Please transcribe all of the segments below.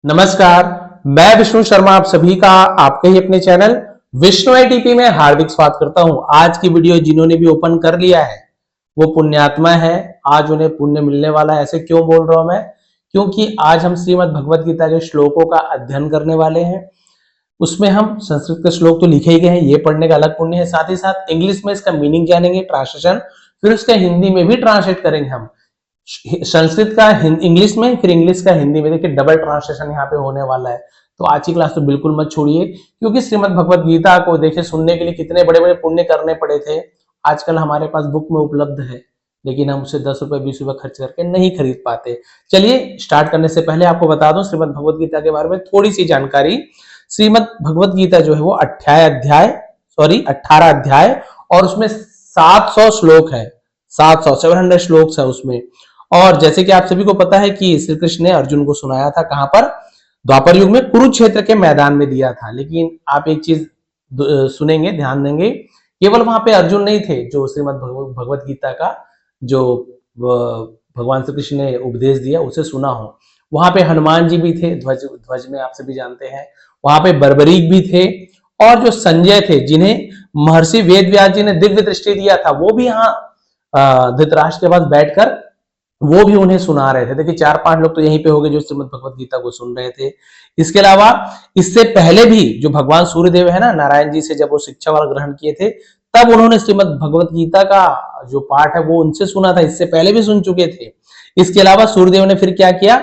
नमस्कार, मैं विष्णु शर्मा आप सभी का आपके ही अपने चैनल विष्णु आईटीपी में हार्दिक स्वागत करता हूं। आज की वीडियो जिन्होंने भी ओपन कर लिया है वो पुण्यात्मा है, आज उन्हें पुण्य मिलने वाला है। ऐसे क्यों बोल रहा हूं मैं? क्योंकि आज हम श्रीमद् भगवत गीता के श्लोकों का अध्ययन करने वाले हैं। उसमें हम संस्कृत के श्लोक तो लिखे ही गए हैं, ये पढ़ने का अलग पुण्य है, साथ ही साथ इंग्लिश में इसका मीनिंग जानेंगे, ट्रांसलेशन, फिर उसका हिंदी में भी ट्रांसलेट करेंगे हम। संस्कृत का इंग्लिश में, फिर इंग्लिश का हिंदी में। देखिए डबल ट्रांसलेशन यहाँ पे होने वाला है। तो आज की क्लास तो बिल्कुल मत छोड़िए, क्योंकि श्रीमद् भगवत गीता को देखिए सुनने के लिए कितने बड़े बड़े पुण्य करने पड़े थे। आजकल हमारे पास बुक में उपलब्ध है, लेकिन हम उसे 10 रुपए 20 रुपए खर्च करके नहीं खरीद पाते। चलिए स्टार्ट करने से पहले आपको बता दूं श्रीमद् भगवत गीता के बारे में थोड़ी सी जानकारी। श्रीमद् भगवत गीता जो है वो 18 अध्याय और उसमें 700 श्लोक है। 700 श्लोक है उसमें। और जैसे कि आप सभी को पता है कि श्री कृष्ण ने अर्जुन को सुनाया था, कहां पर? द्वापर युग में कुरुक्षेत्र के मैदान में दिया था। लेकिन आप एक चीज सुनेंगे, ध्यान देंगे, केवल वहां पे अर्जुन नहीं थे जो श्रीमद् भगवत गीता का जो भगवान श्री कृष्ण ने उपदेश दिया उसे सुना हो। वहां पे हनुमान जी भी थे, ध्वज में आप सभी जानते हैं। वहां पे बर्बरीक भी थे, और जो संजय थे जिन्हें महर्षि वेद व्यास जी ने दिव्य दृष्टि दिया था, वो भी यहाँ धृतराष्ट्र के पास बैठकर वो भी उन्हें सुना रहे थे। देखिए 4-5 लोग तो यहीं पे हो गए जो श्रीमद् भगवत गीता को सुन रहे थे। इसके अलावा इससे पहले भी जो भगवान सूर्यदेव है ना, नारायण जी से जब वो शिक्षा वाला ग्रहण किए थे, तब उन्होंने श्रीमद् भगवत गीता का जो पाठ है वो उनसे सुना था। इससे पहले भी सुन चुके थे। इसके अलावा सूर्यदेव ने फिर क्या किया,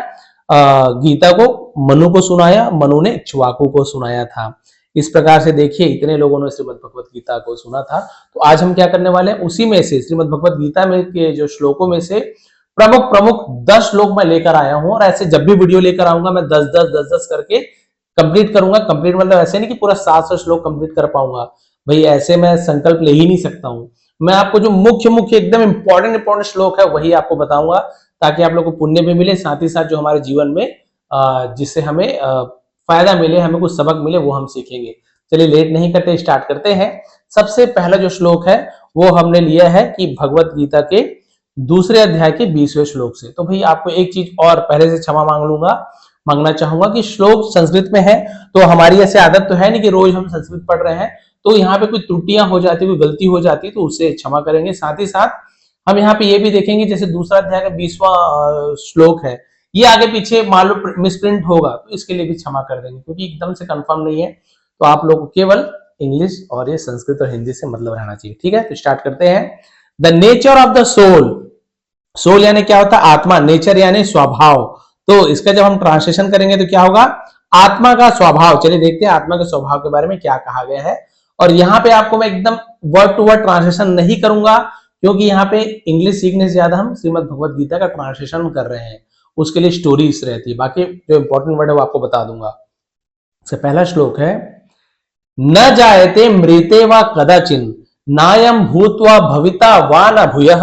गीता को मनु को सुनाया, मनु ने इक्ष्वाकु को सुनाया था। इस प्रकार से देखिए इतने लोगों ने श्रीमद् भगवत गीता को सुना था। तो आज हम क्या करने वाले हैं, उसी में से श्रीमद् भगवत गीता में के जो श्लोकों में से प्रमुख 10 श्लोक मैं लेकर आया हूं। और ऐसे जब भी वीडियो लेकर आऊंगा मैं 10 करके कंप्लीट करूंगा। कंप्लीट मतलब ऐसे नहीं कि पूरा 700 श्लोक कंप्लीट कर पाऊंगा भाई, ऐसे मैं संकल्प ले ही नहीं सकता हूं। मैं आपको जो मुख्य एकदम इंपॉर्टेंट श्लोक है वही आपको बताऊंगा, ताकि आप लोग को पुण्य भी मिले, साथ ही साथ जो हमारे जीवन में जिससे हमें फायदा मिले, हमें कुछ सबक मिले, वो हम सीखेंगे। चलिए लेट नहीं करते, स्टार्ट करते हैं। सबसे पहला जो श्लोक है वो हमने लिया है कि भगवत गीता के दूसरे अध्याय के 20वें श्लोक से। तो भाई आपको एक चीज और पहले से क्षमा मांगना चाहूंगा कि श्लोक संस्कृत में है, तो हमारी ऐसे आदत तो है नहीं कि रोज हम संस्कृत पढ़ रहे हैं, तो यहाँ पे कोई त्रुटियां हो जाती, कोई गलती हो जाती तो उसे क्षमा करेंगे। साथ ही साथ हम यहाँ पे ये भी देखेंगे, जैसे दूसरा अध्याय का 20वां श्लोक है, ये आगे पीछे मान लो मिसप्रिंट होगा तो इसके लिए भी क्षमा कर देंगे, क्योंकि एकदम से कंफर्म नहीं है। तो आप लोग को केवल इंग्लिश और ये संस्कृत और हिंदी से मतलब रहना चाहिए, ठीक है? तो स्टार्ट करते हैं। The nature of the soul, soul यानी क्या होता है? आत्मा, नेचर यानी स्वभाव। तो इसका जब हम ट्रांसलेशन करेंगे तो क्या होगा? आत्मा का स्वभाव। चलिए देखते हैं आत्मा के स्वभाव के बारे में क्या कहा गया है। और यहाँ पे आपको मैं एकदम वर्ड टू वर्ड ट्रांसलेशन नहीं करूंगा, क्योंकि यहाँ पे इंग्लिश सीखने से ज्यादा हम श्रीमद् भगवत गीता का ट्रांसलेशन कर रहे हैं, उसके लिए स्टोरीज रहती है। बाकी जो इंपॉर्टेंट वर्ड है वो आपको बता दूंगा। इससे पहला श्लोक है, न जायते मृते व कदाचिन नायम भूत्वा भविता वा न भूयः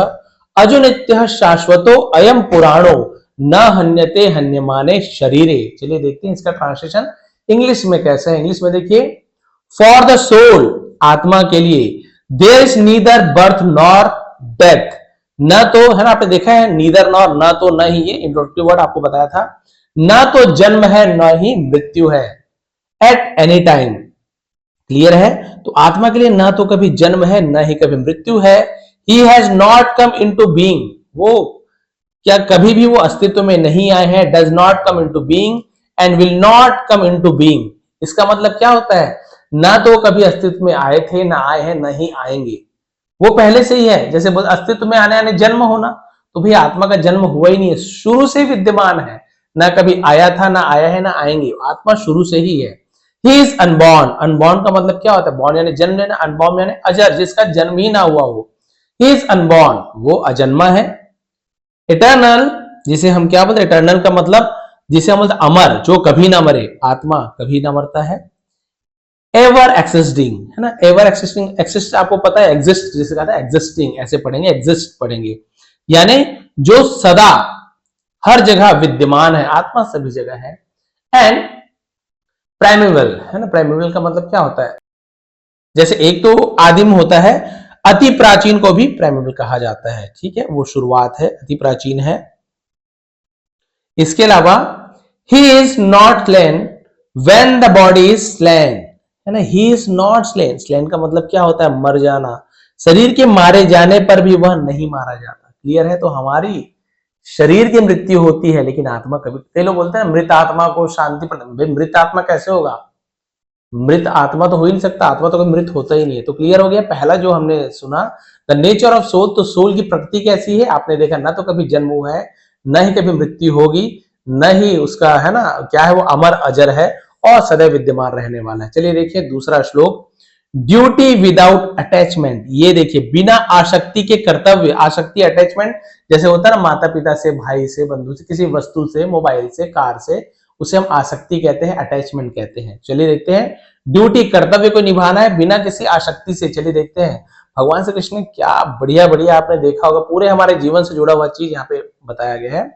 अजुनित्य शाश्वतो अयम पुराणो न हन्यते हन्यमाने शरीरे। चलिए देखते हैं इसका ट्रांसलेशन इंग्लिश में कैसा है। इंग्लिश में देखिए, फॉर द सोल, आत्मा के लिए, there is neither birth nor death. न तो है ना, आपने देखा है नीदर नॉर, न तो न ही, ये इंट्रोडक्टिव वर्ड आपको बताया था। न तो जन्म है न ही मृत्यु है, एट एनी टाइम। क्लियर है? तो आत्मा के लिए ना तो कभी जन्म है न ही कभी मृत्यु है। He has not come into being, वो क्या कभी भी वो अस्तित्व में नहीं आए हैं। does not come into being and will not come into being। इसका मतलब क्या होता है? ना तो कभी अस्तित्व में आए थे, ना आए हैं, ना ही आएंगे। वो पहले से ही है। जैसे अस्तित्व में आने आने जन्म होना, तो भाई आत्मा का जन्म हुआ ही नहीं है, शुरू से विद्यमान है, ना कभी आया था, ना आया है, ना आएंगे। आत्मा शुरू से ही है। He is unborn। अनबॉर्न का मतलब क्या होता है? बॉर्न यानी जन्म लेना, अनबॉर्न यानी अजर, जिसका जन्म ही ना हुआ हो। He is unborn, वो अजन्मा है। इटर्नल, जिसे हम क्या बोलते हैं? इटर्नल का मतलब जिसे हम बोलते हैं अमर, जो कभी ना मरे, आत्मा कभी ना मरता है। एवर एक्सिस्टिंग, है ना, एवर एक्सिस्टिंग। एक्सिस्ट आपको पता है, एग्जिस्ट जिसे कहता है एक्सिस्टिंग, ऐसे पढ़ेंगे, एग्जिस्ट पढ़ेंगे, यानी जो सदा हर जगह विद्यमान है, आत्मा सभी जगह है। एंड प्राइमेवल, है ना, प्राइमेवल का मतलब क्या होता है? जैसे एक तो आदिम होता है, अति प्राचीन को भी प्राइमेवल कहा जाता है, ठीक है, वो शुरुआत है, अति प्राचीन है। इसके अलावा he is not slain when the body is slain, है ना, he is not slain, slain का मतलब क्या होता है, मर जाना, शरीर के मारे जाने पर भी वह नहीं मारा जाता। क्लियर है, तो हमारी शरीर की मृत्यु होती है लेकिन आत्मा कभी, कई लोग बोलते हैं मृत आत्मा को शांति प्रदान, मृत आत्मा कैसे होगा, मृत आत्मा तो हो ही नहीं सकता, आत्मा तो कोई मृत होता ही नहीं है। तो क्लियर हो गया पहला जो हमने सुना, द नेचर ऑफ सोल, तो सोल की प्रकृति कैसी है, आपने देखा ना तो कभी जन्म हुआ है, न ही कभी मृत्यु होगी, न ही उसका, है ना, क्या है, वो अमर अजर है और सदैव विद्यमान रहने वाला है। चलिए देखिए दूसरा श्लोक, ड्यूटी विदाउट अटैचमेंट, ये देखिए बिना आसक्ति के कर्तव्य, आसक्ति अटैचमेंट जैसे होता है ना, माता पिता से, भाई से, बंधु से, किसी वस्तु से, मोबाइल से, कार से, उसे हम आसक्ति कहते हैं, अटैचमेंट कहते हैं। चलिए देखते हैं, ड्यूटी कर्तव्य को निभाना है बिना किसी आसक्ति से। चलिए देखते हैं भगवान श्री कृष्ण ने क्या बढ़िया बढ़िया, आपने देखा होगा पूरे हमारे जीवन से जुड़ा हुआ चीज यहाँ पे बताया गया है।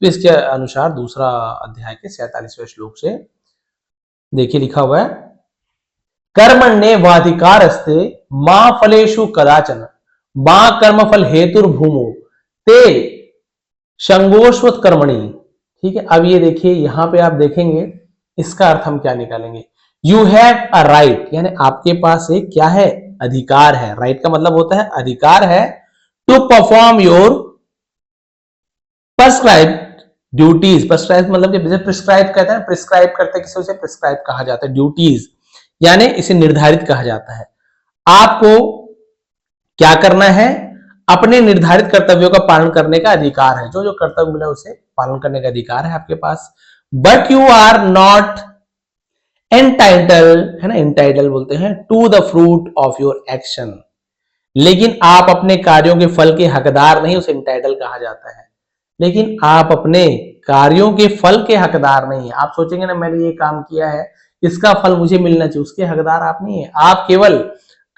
तो इसके अनुसार दूसरा अध्याय के 47वें श्लोक से देखिए लिखा हुआ है, कर्मण्ये वाधिकारस्ते मां फलेषु कदाचन मां कर्मफल हेतुर्भूमो ते संगोष्वत कर्मणि। ठीक है, अब ये देखिए यहां पे आप देखेंगे इसका अर्थ हम क्या निकालेंगे, यू हैव अ राइट, यानी आपके पास एक क्या है, अधिकार है। राइट का मतलब होता है अधिकार है, to perform your prescribe duties, prescribe मतलब जैसे प्रिस्क्राइब कहते हैं, प्रिस्क्राइब करते हैं किसी, उसे प्रिस्क्राइब कहा जाता है, ड्यूटीज यानी इसे निर्धारित कहा जाता है। आपको क्या करना है, अपने निर्धारित कर्तव्यों का पालन करने का अधिकार है, जो जो कर्तव्य मिला उसे पालन करने का अधिकार है आपके पास। But you are not entitle, है ना, एंटाइटल बोलते हैं, to the fruit of your action, लेकिन आप अपने कार्यों के फल के हकदार नहीं, उसे एंटाइटल कहा जाता है, लेकिन आप अपने कार्यों के फल के हकदार नहीं है। आप सोचेंगे ना मैंने ये काम किया है, इसका फल मुझे मिलना चाहिए, उसके हकदार आप नहीं है, आप केवल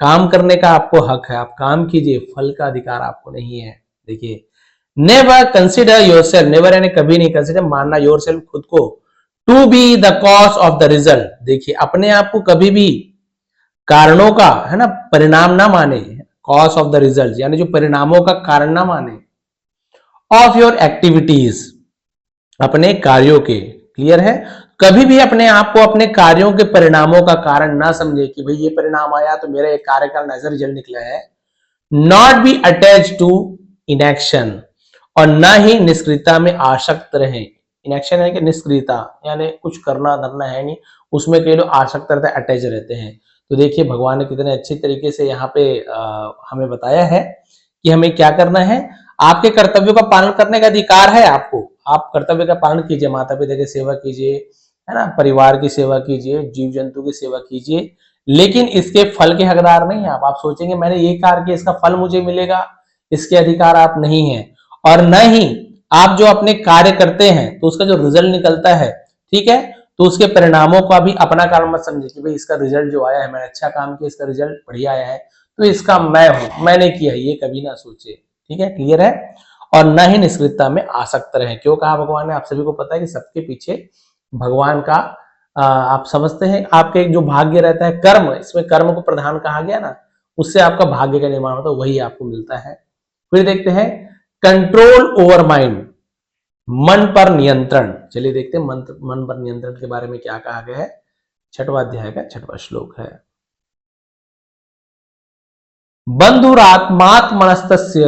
काम करने का आपको हक है, आप काम कीजिए, फल का अधिकार आपको नहीं है। देखिए, नेवर कंसिडर योरसेल्फ, नेवर यानी कभी नहीं, कंसिडर मानना, योरसेल्फ खुद को, to be the cause of the result, देखिए अपने आप को कभी भी कारणों का, है ना, परिणाम ना माने, कॉज ऑफ द रिजल्ट यानी जो परिणामों का कारण ना माने, ऑफ योर एक्टिविटीज, अपने कार्यों के। क्लियर है, कभी भी अपने आप को अपने कार्यों के परिणामों का कारण ना समझे कि भाई ये परिणाम आया तो मेरा एक कार्य का ऐसा रिजल्ट निकला है। Not be attach to inaction, और ना ही निष्क्रियता में आसक्त रहे। इनएक्शन है कि निष्क्रियता यानी कुछ करना धरना है नहीं, उसमें कई लोग आसक्त रहते हैं, अटैच रहते हैं। तो देखिए भगवान ने कितने अच्छी तरीके से यहाँ पे हमें बताया है कि हमें क्या करना है, आपके कर्तव्यों का पालन करने का अधिकार है आपको, आप कर्तव्य का पालन कीजिए, माता पिता की सेवा कीजिए, है ना, परिवार की सेवा कीजिए, जीव जंतु की सेवा कीजिए, लेकिन इसके फल के हकदार नहीं है आप। आप सोचेंगे मैंने ये कार्य किया इसका फल मुझे मिलेगा, इसके अधिकार आप नहीं है। और न ही आप जो अपने कार्य करते हैं तो उसका जो रिजल्ट निकलता है, ठीक है, तो उसके परिणामों का भी अपना कारण मत समझिए कि भाई इसका रिजल्ट जो आया है, मैंने अच्छा काम किया, इसका रिजल्ट बढ़िया आया है तो इसका मैं हूं, मैंने किया, ये कभी ना सोचे। ठीक है, क्लियर है, और न ही निष्क्रियता में आसक्त रहे। क्यों कहा भगवान ने, आप सभी को पता है कि सबके पीछे भगवान का आप समझते हैं, आपके जो भाग्य रहता है कर्म, इसमें कर्म को प्रधान कहा गया ना, उससे आपका भाग्य का निर्माण होता है, वही आपको मिलता है। फिर देखते हैं कंट्रोल ओवर माइंड, मन पर नियंत्रण। चलिए देखते हैं मन पर नियंत्रण के बारे में क्या कहा गया है। 6वां अध्याय का 6वां श्लोक है, बंधुरात्मात्मनस्तस्य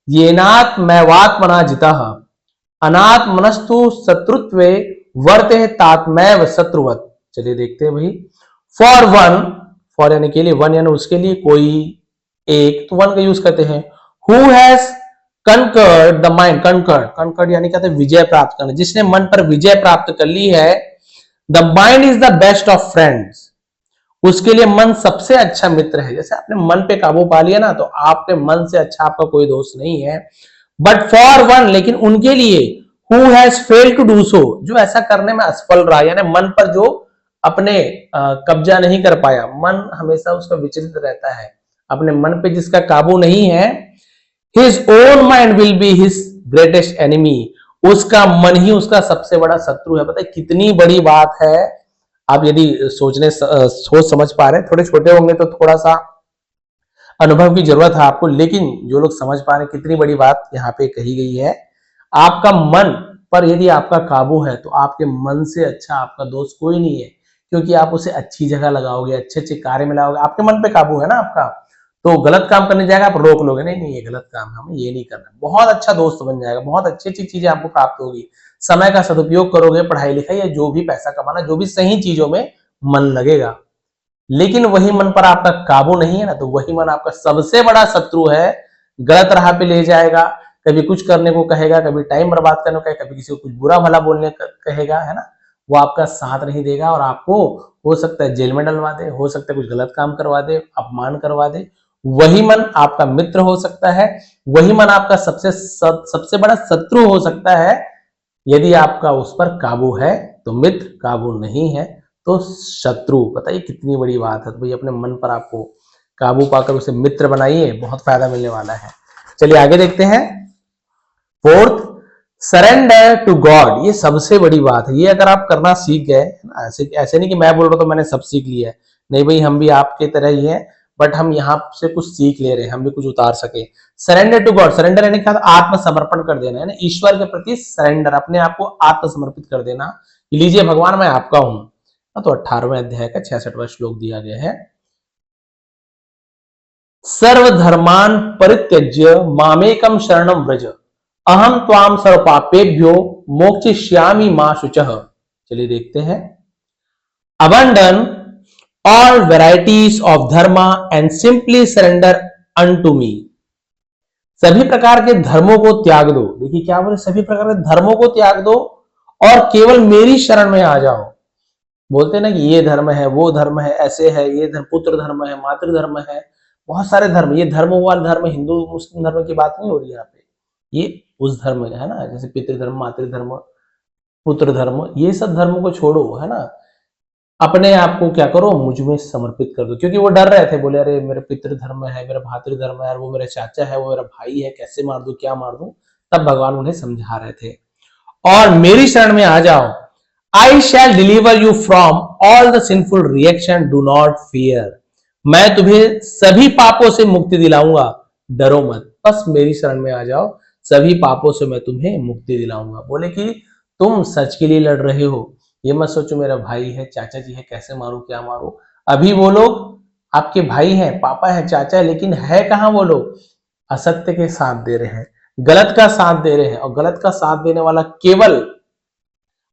येनात्मैवात्मना जितः अनात्मनस्तु शत्रुत्वे वर्ते तात्मैव शत्रुवत्। चलिए देखते हैं भाई, फॉर वन, फॉर यानी के लिए, वन यानी उसके लिए, कोई एक, तो वन का यूज करते हैं, who has conquered the mind, conquered यानी कहते हैं विजय प्राप्त करना, जिसने मन पर विजय प्राप्त कर ली है, the mind is the best of friends, उसके लिए मन सबसे अच्छा मित्र है। जैसे आपने मन पे काबू पा लिया ना, तो आपके मन से अच्छा आपका कोई दोस्त नहीं है। बट फॉर वन, लेकिन उनके लिए, who has failed to do so, जो ऐसा करने में असफल रहा, यानी मन पर जो अपने कब्जा नहीं कर पाया, मन हमेशा उसका विचलित रहता है, अपने मन पे जिसका काबू नहीं है, his own mind will be his greatest enemy, उसका मन ही उसका सबसे बड़ा शत्रु है। पता है कितनी बड़ी बात है, आप यदि सोच समझ पा रहे हैं, थोड़े छोटे होंगे तो थोड़ा सा अनुभव की जरूरत है आपको, लेकिन जो लोग समझ पा रहे हैं कितनी बड़ी बात यहाँ पे कही गई है। आपका मन पर यदि आपका काबू है तो आपके मन से अच्छा आपका दोस्त कोई नहीं है, क्योंकि आप उसे अच्छी जगह लगाओगे, अच्छे अच्छे कार्य में लगाओगे, आपके मन पे काबू है ना आपका। तो गलत काम करने जाएगा आप रोक लोगे, नहीं नहीं ये गलत काम है, हमें ये नहीं करना, बहुत अच्छा दोस्त बन जाएगा, बहुत अच्छी अच्छी चीजें आपको प्राप्त होगी। समय का सदुपयोग करोगे, पढ़ाई लिखाई या जो भी पैसा कमाना, जो भी सही चीजों में मन लगेगा। लेकिन वही मन पर आपका काबू नहीं है ना, तो वही मन आपका सबसे बड़ा शत्रु है। गलत राह पे ले जाएगा, कभी कुछ करने को कहेगा, कभी टाइम बर्बाद करने को कहेगा, कभी किसी को कुछ बुरा भला बोलने कहेगा, है ना। वो आपका साथ नहीं देगा और आपको हो सकता है जेल में डलवा दे, हो सकता है कुछ गलत काम करवा दे, अपमान करवा दे। वही मन आपका मित्र हो सकता है, वही मन आपका सबसे बड़ा शत्रु हो सकता है। यदि आपका उस पर काबू है तो मित्र, काबू नहीं है तो शत्रु। बताइए कितनी बड़ी बात है। तो भाई अपने मन पर आपको काबू पाकर उसे मित्र बनाइए, बहुत फायदा मिलने वाला है। चलिए आगे देखते हैं। Fourth, surrender to God. ये सबसे बड़ी बात है, ये अगर आप करना सीख गए, ऐसे ऐसे नहीं कि मैं बोल रहा हूं तो मैंने सब सीख लिया है, नहीं भाई हम भी आपके तरह ही हैं, बट हम यहाँ से कुछ सीख ले रहे हैं, हम भी कुछ उतार सके। सरेंडर टू गॉड, सरेंडर यानी क्या, आत्मसमर्पण कर देना है ना, ईश्वर के प्रति सरेंडर, अपने आप को आत्मसमर्पित कर देना। लीजिए भगवान मैं आपका हूं। तो 18वें अध्याय का 66वां श्लोक दिया गया है। सर्वधर्मान परित्यज्य मामेकम शरणम व्रज, अहम त्वाम सर्व पापेभ्यो मोक्षयिष्यामि मा शुचः। चलिए देखते हैं। Abandon all varieties of dharma and simply surrender unto me. सभी प्रकार के धर्मों को त्याग दो। देखिए क्या बोले, सभी प्रकार के धर्मों को त्याग दो और केवल मेरी शरण में आ जाओ। बोलते ना कि ये धर्म है, वो धर्म है, ऐसे है, ये धर्म पुत्र धर्म है, मातृ धर्म है, बहुत सारे धर्म। ये धर्म वाला धर्म, हिंदू मुस्लिम धर्म की बात नहीं हो रही यहाँ पे, ये उस धर्म है ना, जैसे पितृधर्म, मातृधर्म, पुत्र धर्म, ये सब धर्म को छोड़ो, है ना। अपने आप को क्या करो, मुझ में समर्पित कर दो। क्योंकि वो डर रहे थे, बोले अरे मेरा पितृ धर्म है, मेरा भातृ धर्म है, वो मेरा चाचा है, वो मेरा भाई है, कैसे मार दूं, क्या मार दूं। तब भगवान उन्हें समझा रहे थे। और मेरी शरण में आ जाओ, I shall deliver you from all the sinful reaction, do not fear. मैं तुम्हें सभी पापों से मुक्ति दिलाऊंगा, डरो मत, बस मेरी शरण में आ जाओ, सभी पापों से मैं तुम्हें मुक्ति दिलाऊंगा। बोले कि तुम सच के लिए लड़ रहे हो, ये मत सोचो मेरा भाई है, चाचा जी है, कैसे मारूं, क्या मारूं। अभी वो लोग आपके भाई हैं, पापा है, चाचा है, लेकिन है कहां वो लोग, असत्य के साथ दे रहे हैं, गलत का साथ दे रहे हैं। और गलत का साथ देने वाला केवल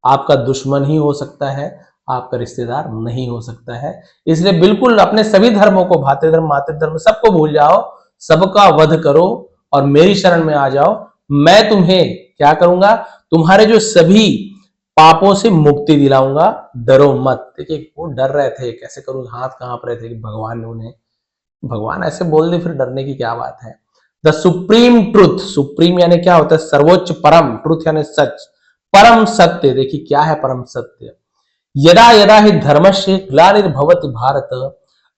आपका दुश्मन ही हो सकता है, आपका रिश्तेदार नहीं हो सकता है। इसलिए बिल्कुल अपने सभी धर्मों को, भातृधर्म, मातृधर्म, सबको भूल जाओ, सबका वध करो और मेरी शरण में आ जाओ। मैं तुम्हें क्या करूंगा, तुम्हारे जो सभी पापों से मुक्ति दिलाऊंगा, डरो मत। देखिए वो डर रहे थे, कैसे करूं, हाथ कांप रहे थे कि भगवान ने उन्हें, भगवान ऐसे बोल दे फिर डरने की क्या बात है। द सुप्रीम ट्रुथ, सुप्रीम यानी क्या होता है, सर्वोच्च, परम, ट्रुथ यानी सच, परम सत्य। देखिए क्या है परम सत्य, यदा यदा हि धर्मस्य ग्लानिर्भवति भारत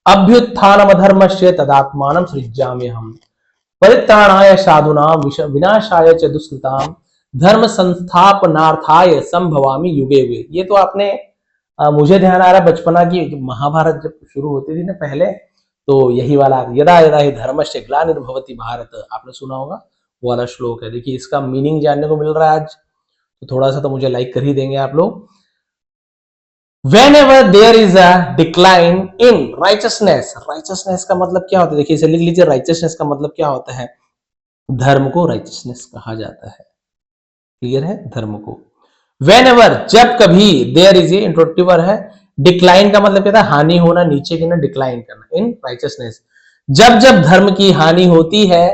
अभ्युत्थानमधर्मस्य तदात्मानं सृज्याम्यहम् परित्राणाय साधूनां विनाशाय च दुष्कृतां धर्म संस्थापनार्थाय संभवामि युगे युगे। ये तो आपने मुझे ध्यान आ रहा है बचपना की, महाभारत जब शुरू होती थी ना पहले, तो यही वाला यदा यदा हि धर्मस्य ग्लानिर्भवति भारत, आपने सुना होगा, वो वाला श्लोक है। देखिए इसका मीनिंग जानने को मिल रहा है आज, तो थोड़ा सा तो मुझे लाइक कर ही देंगे आप लोग। Whenever there is a decline in righteousness, righteousness का मतलब क्या होता है, देखिए इसे लिख लीजिए, righteousness का मतलब क्या होता है, धर्म को righteousness कहा जाता है। क्लियर है, धर्म को। Whenever, जब कभी, there is a introductive verb है, डिक्लाइन का मतलब क्या था, हानि होना, नीचे गिरना, डिक्लाइन करना, इन राइचसनेस। जब जब धर्म की हानि होती है,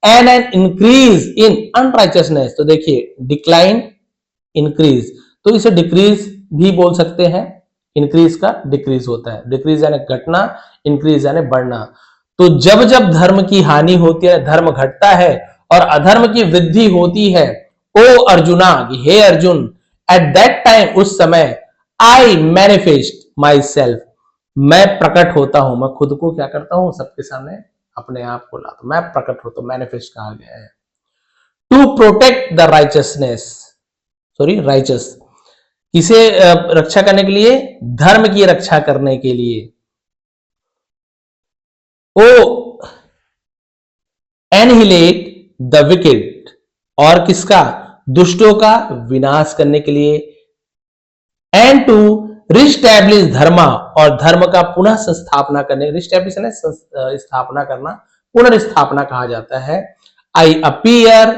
एंड एन इंक्रीज इन अनराइचसनेस, तो देखिए डिक्लाइन, इंक्रीज, तो इसे डिक्रीज भी बोल सकते हैं। इंक्रीज का डिक्रीज होता है, डिक्रीज यानी घटना, इंक्रीज यानी बढ़ना। तो जब जब धर्म की हानि होती है, धर्म घटता है और अधर्म की वृद्धि होती है, ओ अर्जुना, हे अर्जुन, एट दैट टाइम, उस समय, आई मैनिफेस्ट माई सेल्फ, मैं प्रकट होता हूं, मैं खुद को क्या करता हूं, सबके सामने अपने आप को लाता हूं, मैं प्रकट होता हूं, मैनिफेस्ट कहा गया है। To protect the righteousness, sorry righteous, किसे रक्षा करने के लिए, धर्म की रक्षा करने के लिए। ओ एनहिलेट द विकेड, और किसका, दुष्टों का विनाश करने के लिए, एंड टू रिस्टैब्लिश धर्म, और धर्म का पुनः संस्थापना करने, रिस्टैब्लिश है स्थापना करना, पुनर्स्थापना कहा जाता है। आई अपीयर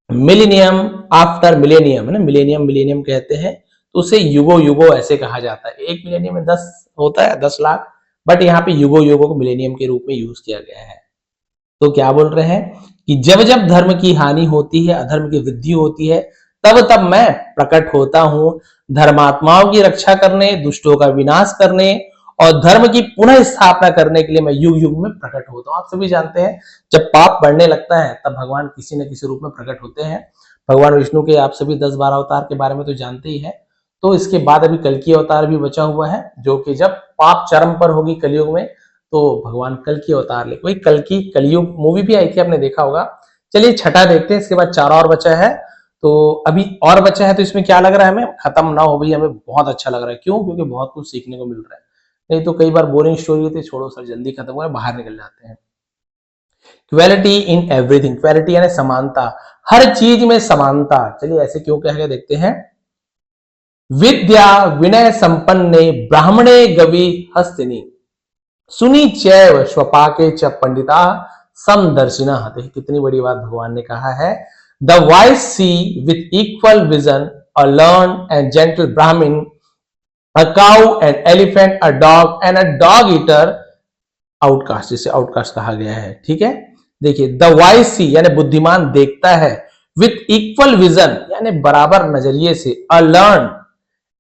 मिलेनियम आफ्टर मिलेनियम, है ना, मिलेनियम मिलेनियम कहते हैं, तो उसे युगो युगो ऐसे कहा जाता है। एक मिलेनियम में 10 होता है, 10 लाख, बट यहाँ पे युगो युगो को मिलेनियम के रूप में यूज किया गया है। तो क्या बोल रहे हैं कि जब जब धर्म की हानि होती है, अधर्म की वृद्धि होती है, तब तब मैं प्रकट होता हूं, धर्मात्माओं की रक्षा करने, दुष्टों का विनाश करने और धर्म की पुनः स्थापना करने के लिए मैं युग युग में प्रकट होता हूं। आप सभी जानते हैं जब पाप बढ़ने लगता है तब भगवान किसी न किसी रूप में प्रकट होते हैं। भगवान विष्णु के आप सभी 10-12 अवतार के बारे में तो जानते ही है। तो इसके बाद अभी कल्कि अवतार भी बचा हुआ है, जो कि जब पाप चरम पर होगी कलयुग में तो भगवान कल्कि अवतार ले। वही कल्कि कलयुग मूवी भी आई थी, आपने देखा होगा। चलिए छठा देखते हैं, इसके बाद 4 और बचा है। तो अभी और बचा है, तो इसमें क्या लग रहा है हमें, खत्म ना हो भाई, हमें बहुत अच्छा लग रहा है। क्यों? क्योंकि बहुत कुछ सीखने को मिल रहा है। नहीं तो कई बार बोरिंग स्टोरी होती है, छोड़ो सर जल्दी खत्म हो, बाहर निकल जाते हैं। इक्वालिटी इन एवरीथिंग, इक्वालिटी यानी समानता, हर चीज में समानता। चलिए ऐसे क्यों कह गए देखते हैं। विद्या विनय संपन्ने ब्राह्मणे गवि हस्तिनी सुनी चैव स्वपाके च पंडिता समदर्शिना। कितनी बड़ी बात भगवान ने कहा है। The wise see with equal vision a learn and gentle brahmin, a cow an elephant, a dog and a dog eater outcaste, जिसे आउटकास्ट कहा गया है। ठीक है, देखिए द वाइज सी यानी बुद्धिमान देखता है, विथ इक्वल विजन यानी बराबर नजरिए से, अ लर्न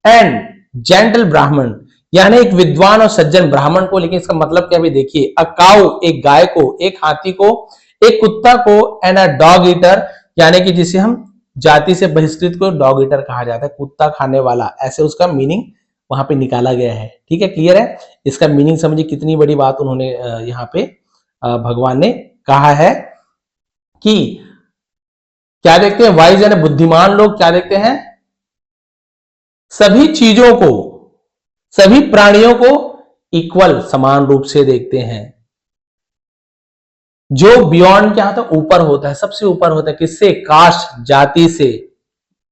एंड जेंटल ब्राह्मण यानी एक विद्वान और सज्जन ब्राह्मण को। लेकिन इसका मतलब क्या भी देखिए, अ काउ एक गाय को, एक हाथी को, एक कुत्ता को, एंड अ डॉग ईटर यानी कि जिसे हम जाति से बहिष्कृत को डॉग ईटर कहा जाता है, कुत्ता खाने वाला, ऐसे उसका मीनिंग वहां पे निकाला गया है। ठीक है, क्लियर है? इसका मीनिंग समझिए कितनी बड़ी बात उन्होंने यहाँ पे भगवान ने कहा है कि क्या देखते हैं, वाइज यानी बुद्धिमान लोग क्या देखते हैं, सभी चीजों को, सभी प्राणियों को इक्वल समान रूप से देखते हैं। जो बियॉन्ड क्या होता है, ऊपर होता है, सबसे ऊपर होता है, किससे, कास्ट जाति से,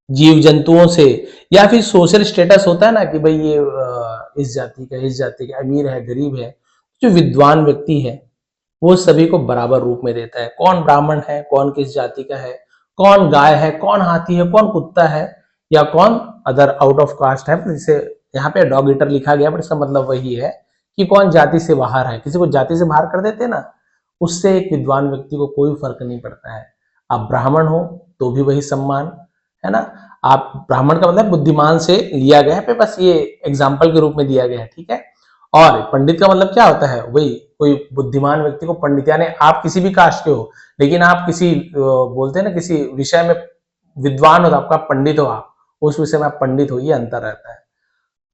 जीव जंतुओं से, या फिर सोशल स्टेटस होता है ना कि भाई ये इस जाति का, इस जाति का, अमीर है गरीब है। जो विद्वान व्यक्ति है वो सभी को बराबर रूप में देता है। कौन ब्राह्मण है, कौन किस जाति का है, कौन गाय है, कौन हाथी है, कौन कुत्ता है, या कौन अदर आउट ऑफ कास्ट है, जिसे यहाँ पे डॉग ईटर लिखा गया, बट इसका मतलब वही है कि कौन जाति से बाहर है। किसी को जाति से बाहर कर देते ना, उससे एक विद्वान व्यक्ति को कोई फर्क नहीं पड़ता है। आप ब्राह्मण हो तो भी वही सम्मान है ना। आप ब्राह्मण का मतलब बुद्धिमान से लिया गया है, बस ये एग्जाम्पल के रूप में दिया गया है। ठीक है, और पंडित का मतलब क्या होता है, वही कोई बुद्धिमान व्यक्ति को पंडित, यानी आप किसी भी कास्ट के हो लेकिन आप किसी बोलते हैं ना किसी विषय में विद्वान हो तो आपका पंडित हो, आप उस विषय में आप पंडित हो, ये अंतर रहता है।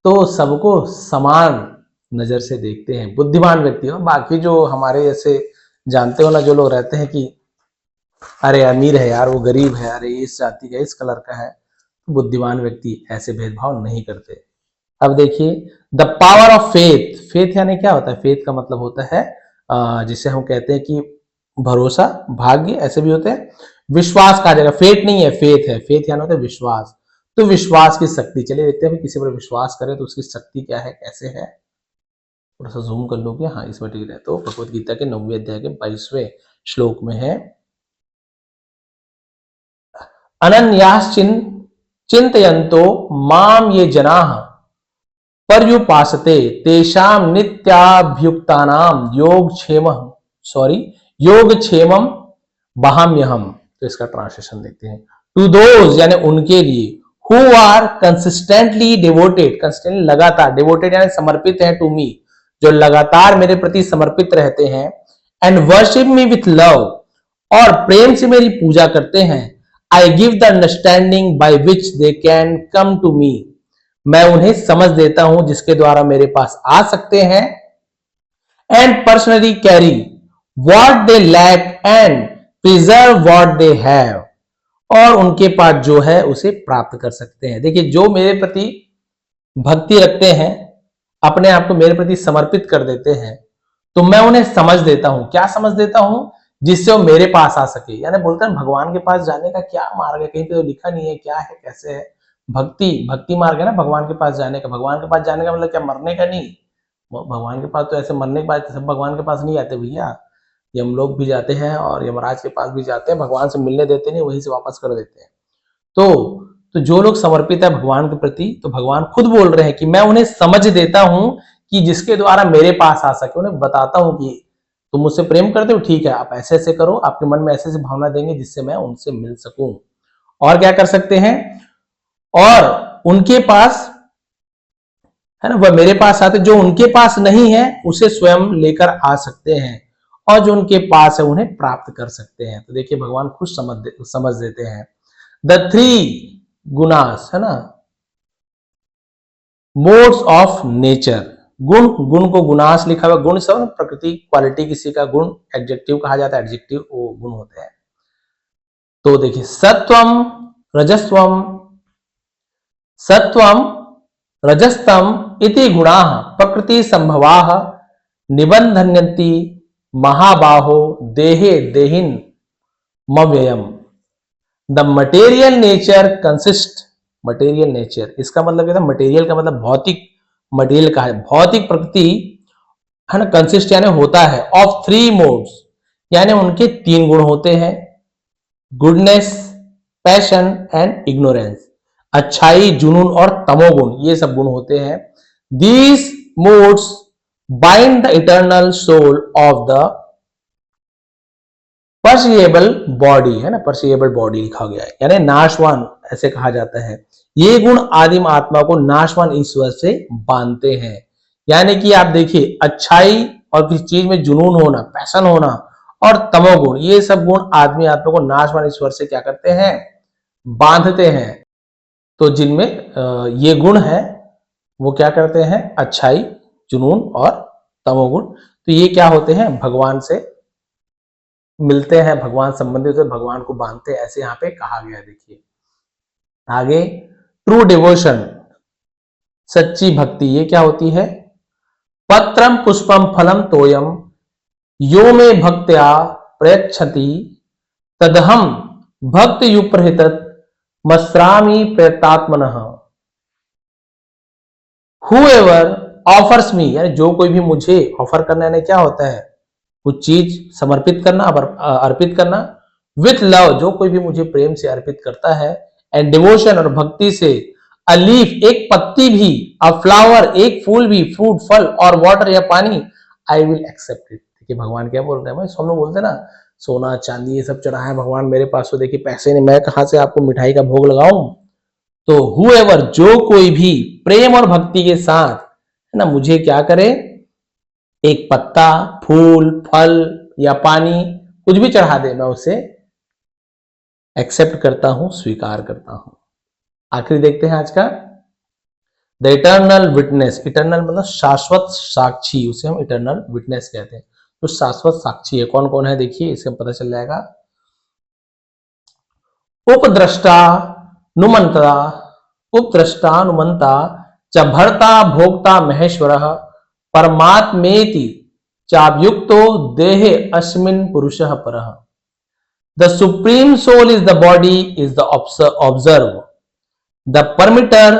तो सबको समान नजर से देखते हैं बुद्धिमान व्यक्ति हो। बाकी जो हमारे ऐसे जानते हो ना, जो लोग रहते हैं कि अरे अमीर है यार, वो गरीब है, अरे इस जाति का, इस कलर का है, बुद्धिमान व्यक्ति ऐसे भेदभाव नहीं करते। अब देखिए the power of faith, faith यानी क्या होता है, फेथ का मतलब होता है जिसे हम कहते हैं कि भरोसा, भाग्य, ऐसे भी होते हैं। विश्वास कहा जाएगा, फेथ नहीं है, फेथ है। फेथ यानी होता है विश्वास। तो विश्वास की शक्ति, चलिए देखते हैं किसी पर विश्वास करें तो उसकी शक्ति क्या है, कैसे है। थोड़ा सा जूम कर लो क्या, हाँ इसमें ठीक है। तो भगवत गीता के 9वें अध्याय के 22वें श्लोक में है, अनन्याश्चिन चिंतयन्तो माम ये जनाः पर्युपासते तेषाम नित्याभ्युक्तानाम योगक्षेमम वहाम्यहम। तो इसका ट्रांसलेशन देखते हैं। टू दोज यानी उनके लिए, who are consistently devoted, consistently लगातार, डिवोटेड यानी समर्पित है, टू मी जो लगातार मेरे प्रति समर्पित रहते हैं, and worship me with love और प्रेम से मेरी पूजा करते हैं। I give the understanding by which they can come to me, मैं उन्हें समझ देता हूं जिसके द्वारा मेरे पास आ सकते हैं, and personally carry what they lack and preserve what they have, और उनके पास जो है उसे प्राप्त कर सकते हैं। देखिए जो मेरे प्रति भक्ति रखते हैं, अपने आप को मेरे प्रति समर्पित कर देते हैं, तो मैं उन्हें समझ देता हूं। क्या समझ देता हूं? जिससे वो मेरे पास आ सके। यानी बोलते हैं भगवान के पास जाने का क्या मार्ग है, कहीं पे तो लिखा नहीं है क्या है कैसे है। भक्ति भक्ति मार्ग है ना भगवान के पास जाने का। भगवान के पास जाने का मतलब क्या, मरने का नहीं। भगवान के पास तो ऐसे मरने के बाद सब भगवान के पास नहीं आते भैया, यम लोग भी जाते हैं और यमराज के पास भी जाते हैं, भगवान से मिलने देते नहीं, वहीं से वापस कर देते हैं। तो जो लोग समर्पित है भगवान के प्रति, तो भगवान खुद बोल रहे हैं कि मैं उन्हें समझ देता हूं कि जिसके द्वारा मेरे पास आ सके। उन्हें बताता हूं कि तुम मुझसे प्रेम करते हो, ठीक है, आप ऐसे ऐसे करो, आपके मन में ऐसे ऐसे भावना देंगे जिससे मैं उनसे मिल सकूं। और क्या कर सकते हैं, और उनके पास है ना, वह मेरे पास आते, जो उनके पास नहीं है उसे स्वयं लेकर आ सकते हैं, और जो उनके पास है उन्हें प्राप्त कर सकते हैं। तो देखिए भगवान खुद समझ देते हैं। द थ्री गुणास है ना, मोड्स ऑफ नेचर। गुण, गुण को गुणास लिखा हुआ, गुण सब प्रकृति क्वालिटी, किसी का गुण एडजेक्टिव कहा जाता है, एडजेक्टिव वो गुण होते हैं। तो देखिए सत्वम रजस्वम, सत्वम रजस्तम इति गुणाः प्रकृति संभवाः निबंधन्यन्ति महाबाहो देहे देहिन मव्ययम। The material nature consist, material nature इसका मतलब क्या था, मटेरियल का मतलब भौतिक, मटेरियल का है भौतिक प्रकृति है ना, कंसिस्ट यानी होता है ऑफ थ्री मोड्स, यानी उनके तीन गुण होते हैं, गुडनेस, पैशन एंड इग्नोरेंस। अच्छाई, जुनून और तमोगुण, ये सब गुण होते हैं। These modes bind the eternal soul of the perishable body है ना, परसिएबल बॉडी लिखा गया है, यानी नाशवान ऐसे कहा जाता है। ये गुण आदिम आत्मा को नाशवान ईश्वर से बांधते हैं। यानी कि आप देखिए अच्छाई और किसी चीज में जुनून होना, पैशन होना और तमोगुण, ये सब गुण आदमी आत्मा को नाशवान ईश्वर से क्या करते हैं, बांधते हैं। तो जिनमें ये गुण है वो क्या करते हैं, अच्छाई, जुनून और तमोगुण, तो ये क्या होते हैं, भगवान से मिलते हैं, भगवान संबंधित होते, भगवान को बांधते हैं, ऐसे यहाँ पे कहा गया। देखिए आगे, ट्रू डिवोशन, सच्ची भक्ति, ये क्या होती है, पत्रम पुष्पम फलम तोयम यो में भक्त्या प्रयच्छति तदहम भक्त युप्रहित मस्रामी प्रयतात्मनः। Whoever offers me, यानी जो कोई भी मुझे ऑफर करना, यानी क्या होता है, कुछ चीज समर्पित करना, अर्पित करना, विथ लव, जो कोई भी मुझे प्रेम से अर्पित करता है, एंड डिवोशन, और भक्ति से, अ लीफ, एक पत्ती भी, अ फ्लावर, एक फूल भी, फ्रूट, फल, और वाटर या पानी, आई विल एक्सेप्ट इट। देखिए भगवान क्या बोल रहे हैं, हम लोग बोलते हैं ना सोना चांदी ये सब चढ़ा है भगवान मेरे पास, तो देखिए पैसे नहीं, मैं कहां से आपको मिठाई का भोग लगाऊं। तो whoever, जो कोई भी प्रेम और भक्ति के साथ है ना मुझे क्या करे, एक पत्ता, फूल, फल या पानी कुछ भी चढ़ा दे, मैं उसे एक्सेप्ट करता हूं, स्वीकार करता हूं। आखिरी देखते हैं आज का, द इटर्नल विटनेस। इटर्नल मतलब शाश्वत साक्षी, उसे हम इटर्नल विटनेस कहते हैं। तो शाश्वत साक्षी है, कौन कौन है देखिए, इससे पता चल जाएगा। उपद्रष्टा नुमंता, उपद्रष्टा नुमंता च भर्ता भोक्ता महेश्वरः परमात्मेति चाभ्युक्तो देहे अस्मिन् पुरुषः परः। The supreme soul is the body, is the observer, the permitter,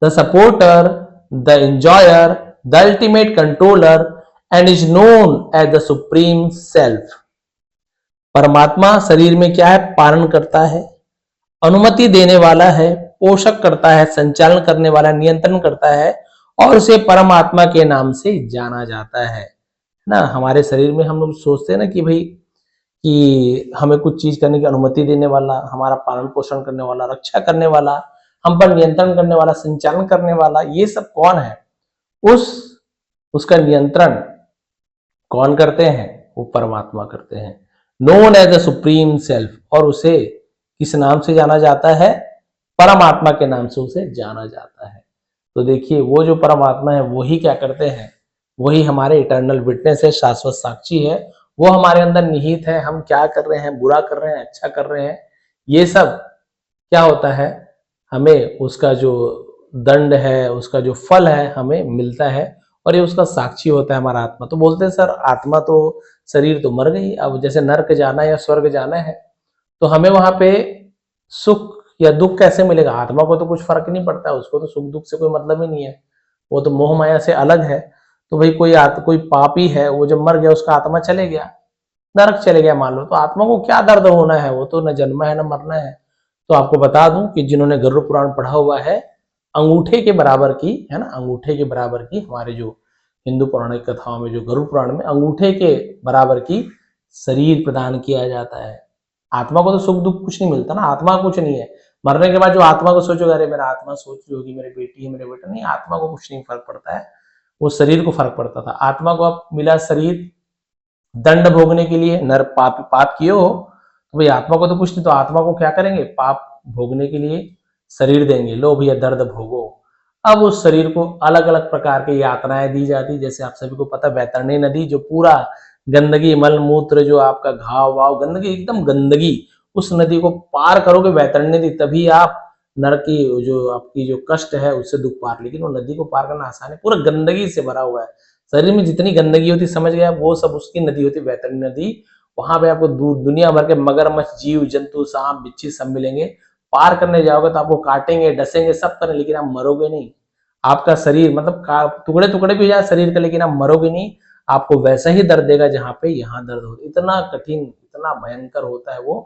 the supporter, the enjoyer, the ultimate controller, and is known as the supreme self. परमात्मा शरीर में क्या है, पालन करता है, अनुमति देने वाला है, पोषक करता है, संचालन करने वाला, नियंत्रण करता है, और उसे परमात्मा के नाम से जाना जाता है ना। हमारे शरीर में हम लोग सोचते हैं ना कि भाई कि हमें कुछ चीज करने की अनुमति देने वाला, हमारा पालन पोषण करने वाला, रक्षा करने वाला, हम पर नियंत्रण करने वाला, संचालन करने वाला, ये सब कौन है, उसका नियंत्रण कौन करते हैं, वो परमात्मा करते हैं। Known as the supreme self, और उसे किस नाम से जाना जाता है, परमात्मा के नाम से उसे जाना जाता है। तो देखिए वो जो परमात्मा है वही क्या करते हैं, वही हमारे इटर्नल विटनेस है, शाश्वत साक्षी है, वो हमारे अंदर निहित है। हम क्या कर रहे हैं, बुरा कर रहे हैं, अच्छा कर रहे हैं, ये सब क्या होता है, हमें उसका जो दंड है, उसका जो फल है हमें मिलता है, और ये उसका साक्षी होता है हमारा आत्मा। तो बोलते हैं सर आत्मा तो, शरीर तो मर गई, अब जैसे नर्क जाना है या स्वर्ग जाना है तो हमें वहां पे सुख या दुख कैसे मिलेगा? आत्मा को तो कुछ फर्क नहीं पड़ता है, उसको तो सुख दुख से कोई मतलब ही नहीं है, वो तो मोह माया से अलग है। तो भाई कोई पापी है, वो जब मर गया उसका आत्मा चले गया, नरक चले गया मान लो, तो आत्मा को क्या दर्द होना है? वो तो न जन्मा है न मरना है। तो आपको बता दूं कि जिन्होंने गरुड़ पुराण पढ़ा हुआ है, अंगूठे के बराबर की, है ना, अंगूठे के बराबर की हमारे जो हिंदू पौराणिक कथाओं में, जो गरुड़ पुराण में अंगूठे के बराबर की शरीर प्रदान किया जाता है। आत्मा को तो सुख दुख कुछ नहीं मिलता ना, आत्मा कुछ नहीं है। मरने के बाद जो आत्मा को सोचोगे, अरे मेरा आत्मा सोच रही होगी मेरी बेटी है, मेरे बेटा, नहीं, आत्मा को कुछ नहीं फर्क पड़ता है, वो शरीर को फर्क पड़ता था। आत्मा को अब मिला शरीर दंड भोगने के लिए, नर पाप किए हो तो भाई आत्मा को तो कुछ नहीं, तो आत्मा को क्या करेंगे? पाप भोगने के लिए शरीर देंगे, लो भैया दर्द भोगो। अब उस शरीर को अलग अलग प्रकार की यातनाएं दी जाती, जैसे आप सभी को पता वैतरणी नदी, जो पूरा गंदगी मल मूत्र, जो आपका घाव वाव गंदगी, एकदम गंदगी, उस नदी को पार करोगे वैतरणी नदी, तभी आप नरक की जो आपकी जो कष्ट है उससे दुख पार। लेकिन वो नदी को पार करना आसान है, पूरा गंदगी से भरा हुआ है, शरीर में जितनी गंदगी होती, समझ गया, वो सब उसकी नदी होती, वैतरणी नदी। वहां पे आपको दुनिया भर के मगरमच्छ, जीव जंतु, सांप बिच्छी सब मिलेंगे। पार करने जाओगे तो आपको काटेंगे, डसेंगे, सब करें, लेकिन आप मरोगे नहीं। आपका शरीर मतलब टुकड़े टुकड़े भी जाए शरीर का, लेकिन आप मरोगे नहीं। आपको वैसा ही दर्द देगा जहां पे यहाँ दर्द होता है। इतना कठिन, इतना भयंकर होता है वो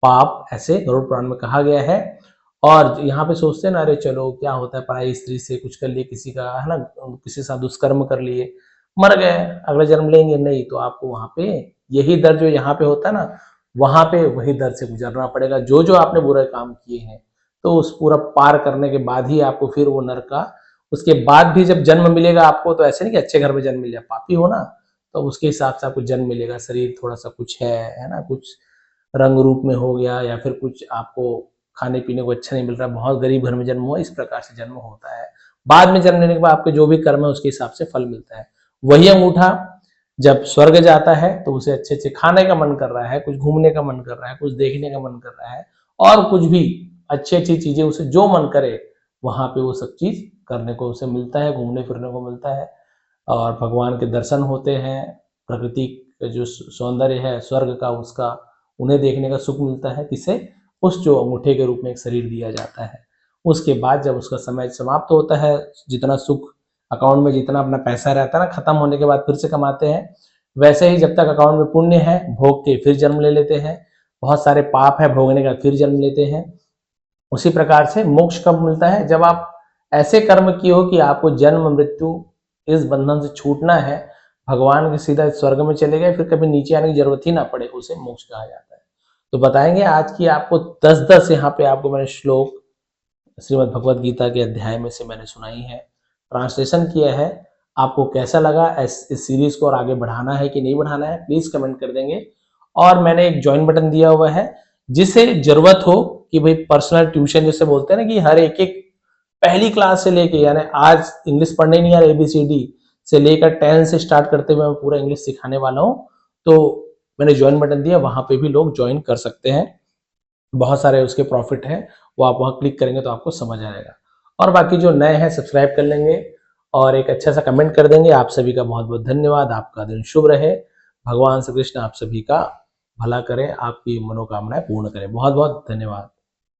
पाप, ऐसे गरुड़ पुराण में कहा गया है। और यहाँ पे सोचते हैं ना, अरे चलो क्या होता है, पराई स्त्री से कुछ कर लिए, किसी का, है ना, किसी के साथ दुष्कर्म कर लिए, मर गए, अगला जन्म लेंगे नहीं, तो आपको वहां पे यही दर्द जो यहाँ पे होता है ना, वहां पे वही दर्द से गुजरना पड़ेगा, जो जो आपने बुरे काम किए हैं। तो उस पूरा पार करने के बाद ही आपको फिर वो नरक का, उसके बाद भी जब जन्म मिलेगा आपको, तो ऐसे नहीं कि अच्छे घर में जन्म मिल जाए, पापी हो ना, तो उसके हिसाब से आपको जन्म मिलेगा। शरीर थोड़ा सा कुछ है ना, कुछ रंग रूप में हो गया, या फिर कुछ आपको खाने पीने को अच्छा नहीं मिल रहा, बहुत गरीब घर में जन्म हुआ, इस प्रकार से जन्म होता है। बाद में जन्म लेने के बाद आपके जो भी कर्म है उसके हिसाब से फल मिलता है। वही अंगूठा जब स्वर्ग जाता है तो उसे अच्छे अच्छे खाने का मन कर रहा है, कुछ घूमने का मन कर रहा है, कुछ देखने का मन कर रहा है, और कुछ भी अच्छी अच्छी चीजें उसे जो मन करे वहां पे वो सब चीज करने को उसे मिलता है, घूमने फिरने को मिलता है, और भगवान के दर्शन होते हैं, प्रकृति का जो सौंदर्य है स्वर्ग का, उसका उन्हें देखने का सुख मिलता है। किसे? उस जो अंगूठे के रूप में एक शरीर दिया जाता है। उसके बाद जब उसका समय समाप्त होता है, जितना सुख अकाउंट में, जितना अपना पैसा रहता है ना, खत्म होने के बाद फिर से कमाते हैं, वैसे ही जब तक अकाउंट में पुण्य है, भोग के फिर जन्म ले लेते हैं, बहुत सारे पाप है भोगने का फिर जन्म लेते हैं। उसी प्रकार से मोक्ष कब मिलता है? जब आप ऐसे कर्म किए हो कि आपको जन्म मृत्यु इस बंधन से छूटना है, भगवान के सीधा स्वर्ग में चले गए, फिर कभी नीचे आने की जरूरत ही ना पड़े, उसे मोक्ष कहा जाता है। तो बताएंगे आज की आपको 10-10 यहाँ पे आपको मैंने श्लोक श्रीमद् भगवद गीता के अध्याय में से मैंने सुनाई है, ट्रांसलेशन किया है। आपको कैसा लगा? इस सीरीज को और आगे बढ़ाना है कि नहीं बढ़ाना है, प्लीज कमेंट कर देंगे। और मैंने एक ज्वाइन बटन दिया हुआ है, जिसे जरूरत हो कि भाई पर्सनल ट्यूशन जैसे बोलते हैं ना, कि हर एक एक पहली क्लास से लेके, यानी आज इंग्लिश पढ़ने नहीं आ रहा, ABCD से लेकर 10 से स्टार्ट करते हुए मैं पूरा इंग्लिश सिखाने वाला हूँ। तो मैंने ज्वाइन बटन दिया, वहां पे भी लोग ज्वाइन कर सकते हैं, बहुत सारे उसके प्रॉफिट है, वो आप वहां क्लिक करेंगे तो आपको समझ आएगा। और बाकी जो नए हैं सब्सक्राइब कर लेंगे और एक अच्छा सा कमेंट कर देंगे। आप सभी का बहुत बहुत धन्यवाद, आपका दिन शुभ रहे, भगवान श्री कृष्ण आप सभी का भला करें, आपकी मनोकामनाएं पूर्ण करें। बहुत बहुत धन्यवाद।